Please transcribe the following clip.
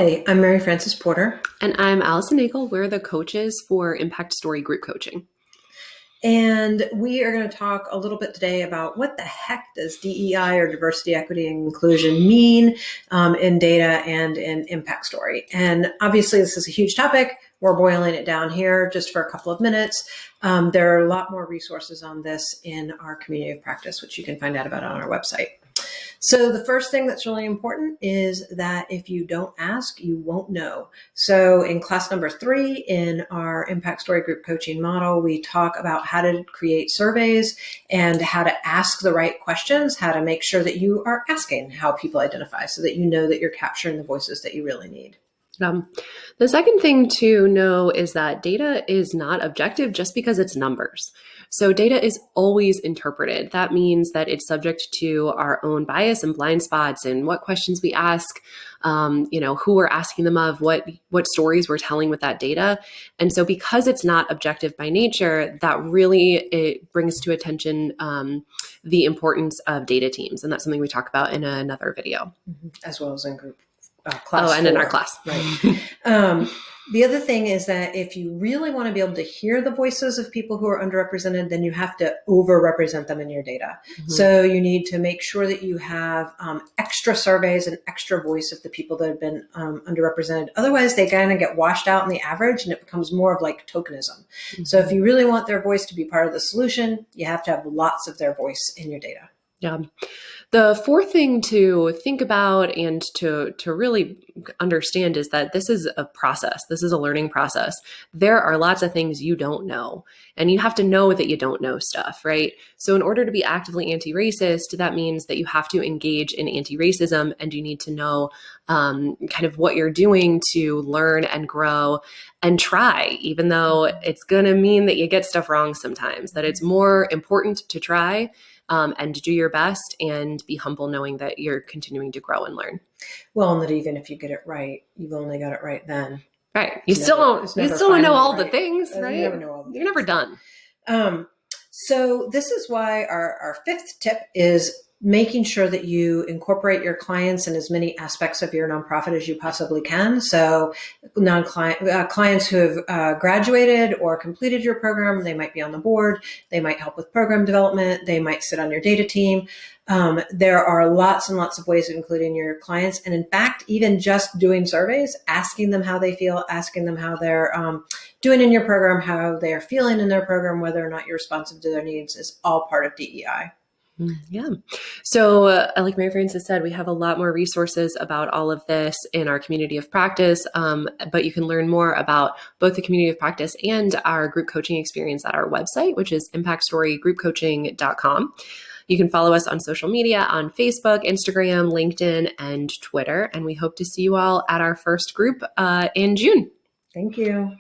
Hi, I'm Mary Frances Porter. And I'm Allison Nagel. We're the coaches for ImpactStory group coaching. And we are going to talk a little bit today about what the heck does DEI or diversity, equity, and inclusion mean in data and in ImpactStory. And obviously, this is a huge topic. We're boiling it down here just for a couple of minutes. There are a lot more resources on this in our community of practice, which you can find out about on our website. So the first thing that's really important is that if you don't ask, you won't know. So in class number 3 in our ImpactStory group coaching model, we talk about how to create surveys and how to ask the right questions, how to make sure that you are asking how people identify so that you know that you're capturing the voices that you really need. The second thing to know is that data is not objective just because it's numbers. So data is always interpreted. That means that it's subject to our own bias and blind spots and what questions we ask, who we're asking them of, what stories we're telling with that data. And so because it's not objective by nature, that really it brings to attention the importance of data teams. And that's something we talk about in another video. As well as in group. Class and 4. in our class. Right. The other thing is that if you really want to be able to hear the voices of people who are underrepresented, then you have to over-represent them in your data. Mm-hmm. So you need to make sure that you have extra surveys and extra voice of the people that have been underrepresented. Otherwise, they kind of get washed out in the average and it becomes more of like tokenism. Mm-hmm. So if you really want their voice to be part of the solution, you have to have lots of their voice in your data. Yeah. The fourth thing to think about and to really understand is that this is a process. This is a learning process. There are lots of things you don't know, and you have to know that you don't know stuff, right? So in order to be actively anti-racist, that means that you have to engage in anti-racism, and you need to know kind of what you're doing to learn and grow and try, even though it's going to mean that you get stuff wrong sometimes, that it's more important to try and do your best and be humble knowing that you're continuing to grow and learn. Well, and that even if you get it right, you've only got it right then. Right. You still don't know all the things, right? You never know all the things. You're never done. So this is why our fifth tip is making sure that you incorporate your clients in as many aspects of your nonprofit as you possibly can. So clients who have graduated or completed your program, they might be on the board, they might help with program development, they might sit on your data team. There are lots and lots of ways of including your clients. And in fact, even just doing surveys, asking them how they feel, asking them how they're doing in your program, how they're feeling in their program, whether or not you're responsive to their needs is all part of DEI. Yeah. So like Mary Frances said, we have a lot more resources about all of this in our community of practice, but you can learn more about both the community of practice and our group coaching experience at our website, which is ImpactStoryGroupCoaching.com. You can follow us on social media on Facebook, Instagram, LinkedIn, and Twitter. And we hope to see you all at our first group in June. Thank you.